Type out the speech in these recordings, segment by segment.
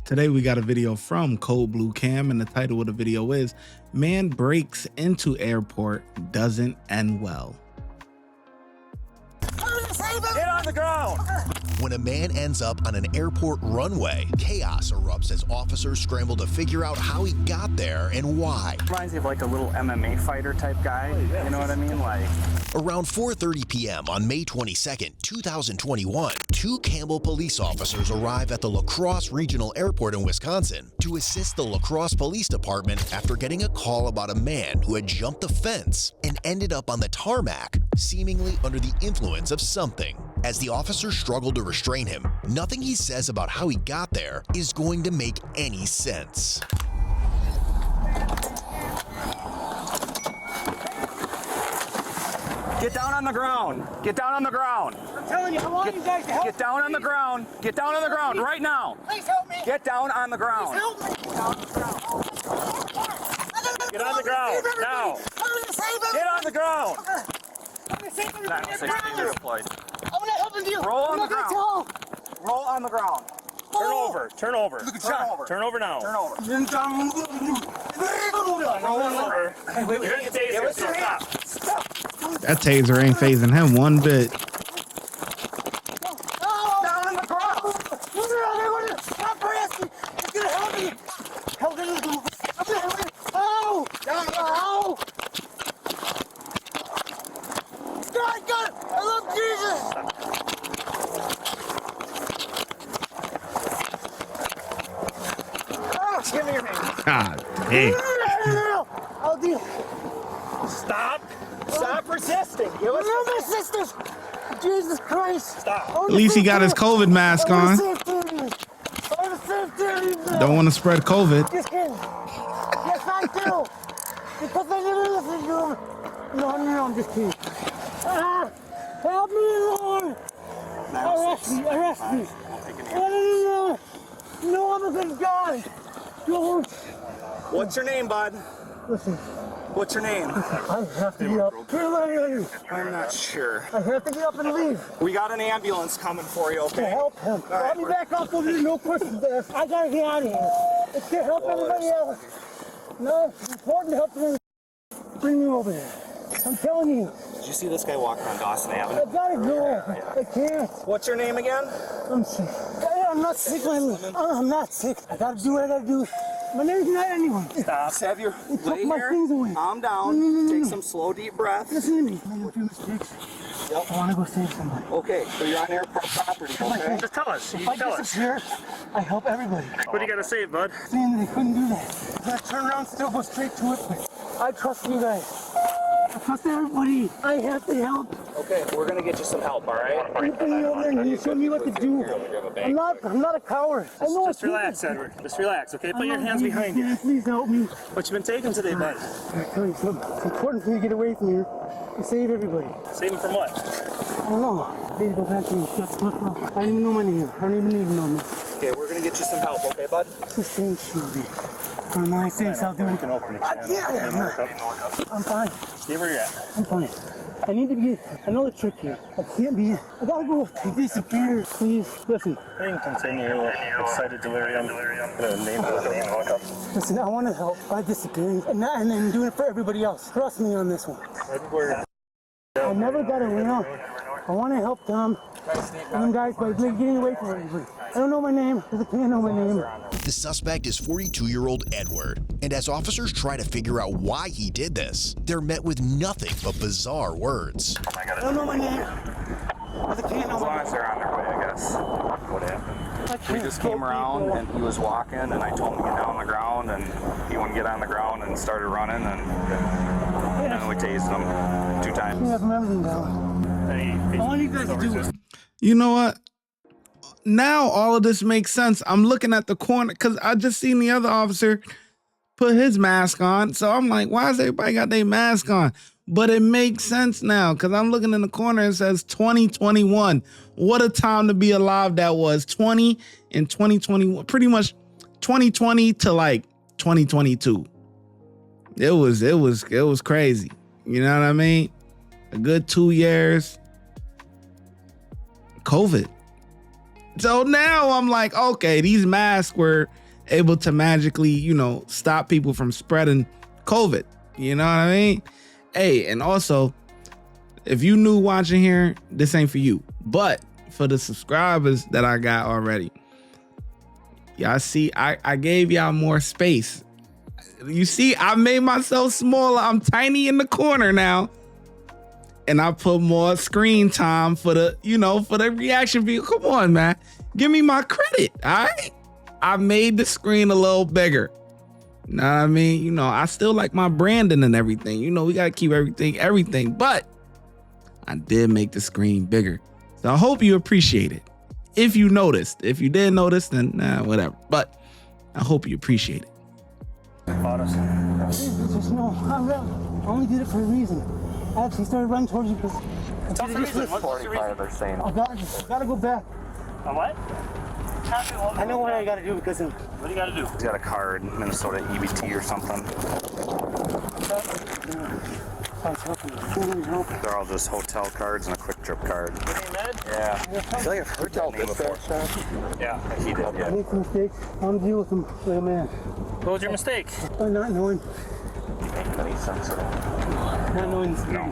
Today we got a video from Cold Blue Cam, and the title of the video is "Man Breaks into Airport Doesn't End Well." Get on the ground! When a man ends up on an airport runway, chaos erupts as officers scramble to figure out how he got there and why. Reminds me of like a little MMA fighter type guy, you know what I mean? Like Around 4:30 p.m. on May 22nd, 2021, two Campbell police officers arrive at the La Crosse Regional Airport in Wisconsin to assist the La Crosse Police Department after getting a call about a man who had jumped the fence and ended up on the tarmac, seemingly under the influence of something. As the officers struggle to restrain him, nothing he says about how he got there is going to make any sense. get down on the ground. Get down on the ground. I'm telling you, I want you guys to help me. Get down on the ground. Get down on the ground right now. Please help me. Get down on the ground. Please help me. Get on the ground now. Get on the ground. I'm gonna save everybody. Not 60 deployed. I'm gonna help you. Roll on I'm the not gonna ground. tell. Roll on the ground. Turn Oh. over. Turn over. Turn over. Turn over now. Turn over. Roll over. You're gonna get tasered, so stop. That taser ain't phasing him one bit. Down on the ground. Stop harassing me. It's gonna help me. Help me. I'm gonna help you. Oh! Oh! God! I love Jesus! Oh, give me your hand. God dang. I'll do it. Stop. Stop resisting. Give us Remember my sisters! Jesus Christ! Stop. At least he got his COVID mask on. Don't want to spread COVID. Just kidding. Yes, I do. Because I never listened to him. No, I'm just kidding. Help me, Lord. Arrest me. No, I'm a good guy. Don't. What's your name, bud? Listen, What's your name? I have to get up. I'm not sure. I have to get up and leave. We got an ambulance coming for you, To okay? help him. I'll be back up over here, no questions asked. I gotta get out of here. It's to help everybody else. No, it's important to help them. Bring me over there. I'm telling you, Did you see this guy walking on Dawson I Avenue? gotta go. I can't. What's your name again? I'm sick. I'm not sick, I'm not sick. I gotta do what I gotta do. My name's not anyone. Stop. Have your lay my here. things away. Calm down. Take some slow, deep breaths. Listen to me. I made a few mistakes. Yep. I wanna go save somebody. Okay, so you're on airport property, okay? Just tell us. If I disappear, I help everybody. What do you got to say, bud? Saying they couldn't do that. I'm gonna turn around, still go straight to it, but I trust you guys. I trust everybody. I have to help. Okay, we're gonna get you some help, all right? You bring me over there and you show me what to do. I'm not a coward. I know Just relax, Edward. Just relax, okay? Put your hands behind you. Please help me. What you been taking today, bud? I tell you something. It's important for me to get away from here and save everybody. Save him from what? I don't know. I need to go back to the shop. I don't even know my name. I don't even need to know me. Okay, we're gonna get you some help, okay, bud? Just saying, Shelby. For my sakes, I'll do it. I'm fine. Stay where you're at. I'm fine. I need to get another trick here. I can't be. I gotta go. Disappear. Please, listen. You can continue excited delirium. Listen, I want to help by disappearing and then doing it for everybody else. Trust me on this one. Edward. I never got around. I want to help them guys by getting away from everybody. I don't know my name because I can't know my name. The suspect is 42-year-old Edward, and as officers try to figure out why he did this, they're met with nothing but bizarre words. I don't know my name because I can't know As my long name. as they're on their way, I guess. What happened? We just came around and he was walking and I told him to get down on the ground and he wouldn't get on the ground and started running and then we tased him 2 times. I have everything down. I want you guys to do it. You know what? Now all of this makes sense. I'm looking at the corner because I just seen the other officer put his mask on. So I'm like, why has everybody got their mask on? But it makes sense now because I'm looking in the corner and it says 2021. What a time to be alive that was. 20 and 2021, pretty much 2020 to like 2022. It was crazy. You know what I mean? A good 2 years. COVID. So now I'm like, okay, these masks were able to magically, you know, stop people from spreading COVID. You know what I mean? Hey, and also, if you new watching here, this ain't for you. But for the subscribers that I got already, y'all see, I gave y'all more space. You see, I made myself smaller. I'm tiny in the corner now. And I put more screen time for the, you know, for the reaction video. Come on, man. Give me my credit, all right? I made the screen a little bigger. Know what I mean? You know, I still like my branding and everything. You know, we got to keep everything. But I did make the screen bigger. So I hope you appreciate it. If you noticed. If you didn't notice, then whatever. But I hope you appreciate it. Just no, I only did it for a reason. I actually started running towards you because What's the reason? They're saying. I gotta go back. On what? I know what I gotta do because What do you got to do? He's got a card, Minnesota EBT or something. They're all just hotel cards and a quick trip card. Yeah. I feel like I've heard that name before. Yeah, he did. I Yeah. made some mistakes. I'm dealing with them like a man. What was your mistake? Not knowing. Any sense at all? Not knowing this. No.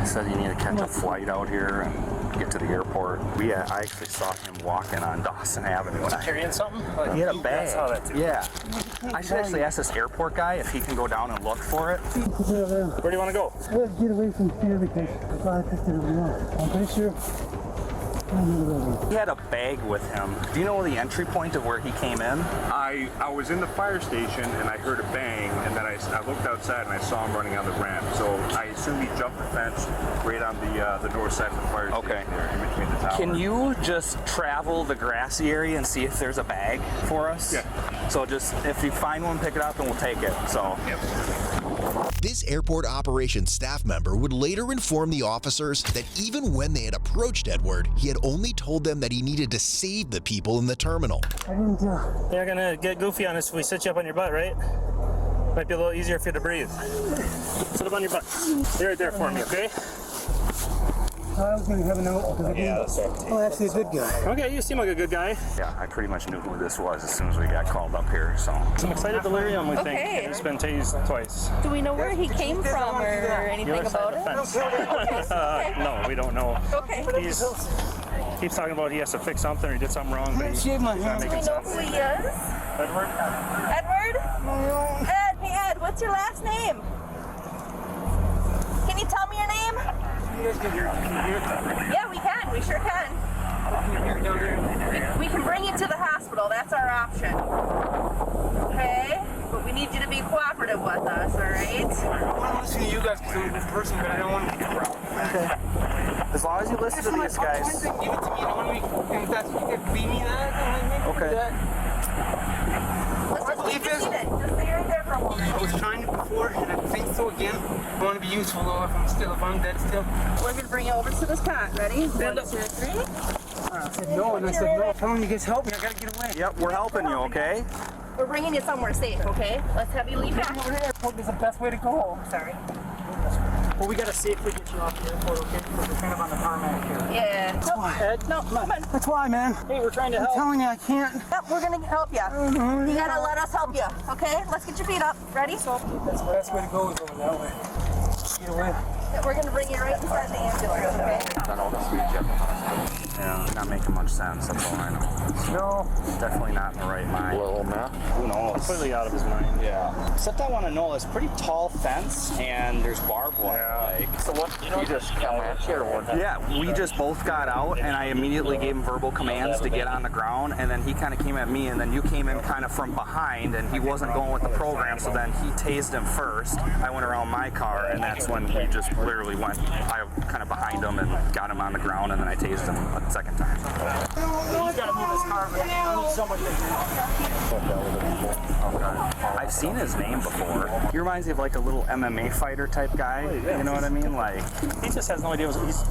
He said you need to catch a flight out here and get to the airport. I actually saw him walking on Dawson Avenue. Carrying something? He had a bag. I saw that too. Yeah. I should actually ask this airport guy if he can go down and look for it. Where do you want to go? I gotta get away from here because I thought I picked it up. I'm pretty sure. He had a bag with him. Do you know the entry point of where he came in? I was in the fire station and I heard a bang, and then I looked outside and I saw him running on the ramp. So I assume he jumped the fence right on the north side of the fire station there, in between the towers. Can you just travel the grassy area and see if there's a bag for us? Yeah. So just, if you find one, pick it up and we'll take it. So. Yep. This airport operations staff member would later inform the officers that even when they had approached Edward, he had only told them that he needed to save the people in the terminal. I didn't. They're gonna get goofy on us if we sit you up on your butt, right? Might be a little easier for you to breathe. Sit up on your butt. Stay right there for me, okay? I was gonna have an out because I didn't. Oh, actually, a good guy. Okay, you seem like a good guy. Yeah, I pretty much knew who this was as soon as we got called up here, so. Some excited delirium, we think. Okay. He's been tased twice. Do we know where he came from or anything The other side about of the it? fence. No, we don't know. Okay. He's keeps talking about he has to fix something or he did something wrong, but he's Shave my not hand. Do we making know sense. who he is? Edward? Edward? Ed, hey Ed, what's your last name? Can you tell me your name? Yeah, we can. We sure can. We can bring you to the hospital. That's our option. Okay? But we need you to be cooperative with us, all right? I want to listen to you guys because I'm a good person, but I don't want to get around. Okay. As long as you listen to these guys. Give it to me. I want to and if that's what you could beat me that, then maybe Okay. do that. Let's just believe keep this. it. Just stay right there for a moment. I was trying it before, and I think so again. I want to be useful though if I'm dead still. We're going to bring you over to this cot. Ready? 1, 2, 3. I said no, and I said no. Tell me you guys help me. I gotta get away. Yep, we're helping you, okay? We're bringing you somewhere safe, okay? Let's have you leave back. Over the airport is the best way to go. Sorry. Well, we gotta safely get you off the airport, okay? Because we're kind of on the tarmac here. Yeah. That's why. Ed, No, come on. that's why, man. Hey, we're trying to I'm help. telling you, I can't. Yep, we're gonna help you. You gotta let us help you, okay? Let's get your feet up. Ready? That's the best way to go is over that way. Get away. Yeah, we're gonna bring you right inside the ambulance, okay? Yeah, not making much sense, that's all I know. No. Definitely not in the right mind. Who knows? Completely out of his mind. Yeah. Except I want to know, it's pretty tall fence and there's barbed wire. Like, So what, you just come at you or what? yeah, we just both got out and I immediately gave him verbal commands to get on the ground and then he kind of came at me and then you came in kind of from behind and he wasn't going with the program, so then he tased him first. I went around my car and that's when he just literally went kind of behind him and got him on the ground and then I tased him a second time. You gotta move this car, man. I need somebody I've seen his name before. He reminds me of like a little MMA fighter type guy. You know what I mean? Like, He just has no idea what he's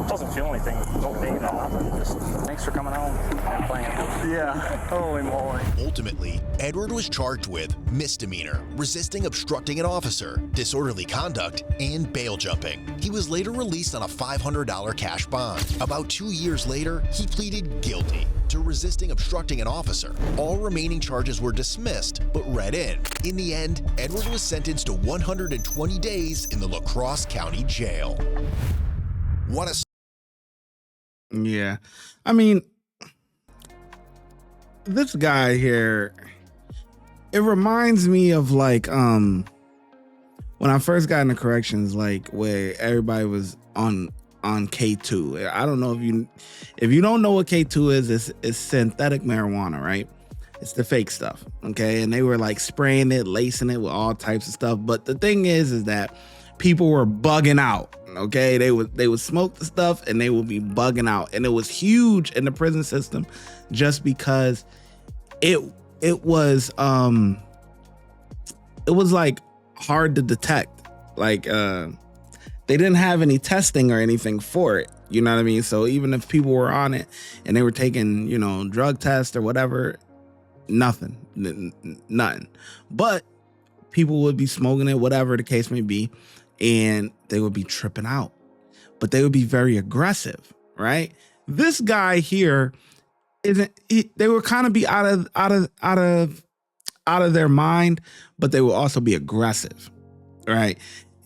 doesn't feel anything. No pain, no nothing. Just Thanks for coming out and playing. yeah. Holy moly. Ultimately, Edward was charged with misdemeanor, resisting obstructing an officer, disorderly conduct, and bail jumping. He was later released on a $500 cash bond. About 2 years later, he pleaded guilty to resisting obstructing an officer. All remaining charges were dismissed, but read in. In the end, Edward was sentenced to 120 days in the La Crosse County Jail. What a Yeah. I mean, this guy here, it reminds me of like when I first got into corrections, like where everybody was on K2. I don't know if you don't know what K2 is, it's synthetic marijuana, right? It's the fake stuff, okay? And they were like spraying it, lacing it with all types of stuff. But the thing is that people were bugging out, okay? They would smoke the stuff and they would be bugging out. And it was huge in the prison system just because it was like hard to detect. Like they didn't have any testing or anything for it. You know what I mean? So even if people were on it and they were taking, you know, drug tests or whatever, nothing. But people would be smoking it, whatever the case may be, and they would be tripping out. But they would be very aggressive, right? This guy here they would kind of be out of their mind, but they will also be aggressive, right?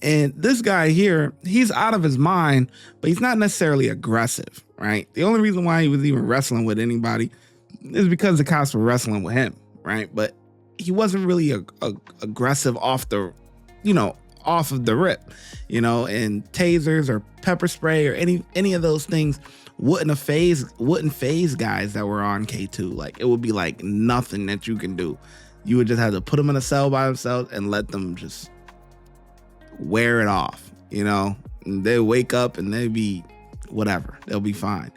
And this guy here, he's out of his mind, but he's not necessarily aggressive, right? The only reason why he was even wrestling with anybody is because the cops were wrestling with him, right? But he wasn't really aggressive off of the rip, you know, and tasers or pepper spray or any of those things wouldn't phase guys that were on K2. Like, it would be like nothing that you can do. You would just have to put them in a cell by themselves and let them just wear it off, you know. And they wake up and they be whatever, they'll be fine.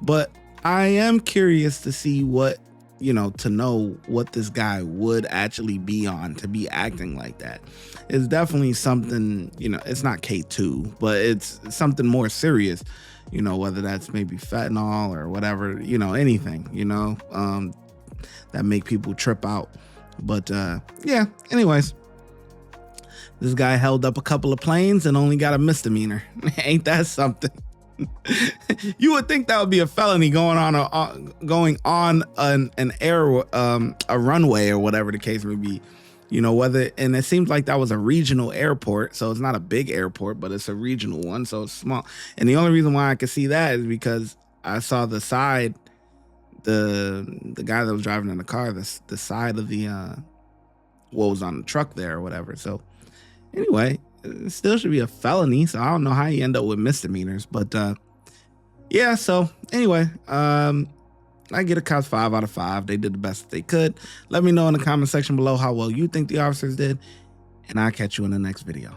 But I am curious to see to know what this guy would actually be on to be acting like that. It's definitely something, you know, it's not K2, but it's something more serious, you know, whether that's maybe fentanyl or whatever, you know, anything, you know, that make people trip out. But yeah, anyways, this guy held up a couple of planes and only got a misdemeanor. Ain't that something? You would think that would be a felony going on an air a runway or whatever the case may be, you know, and it seems like that was a regional airport, so it's not a big airport, but it's a regional one, so it's small. And the only reason why I could see that is because I saw the side, the guy that was driving in the car, the side of the what was on the truck there or whatever. So anyway, it still should be a felony, so I don't know how you end up with misdemeanors, but yeah. So anyway, I get a cops 5 out of 5. They did the best they could. Let me know in the comment section below how well you think the officers did, and I'll catch you in the next video.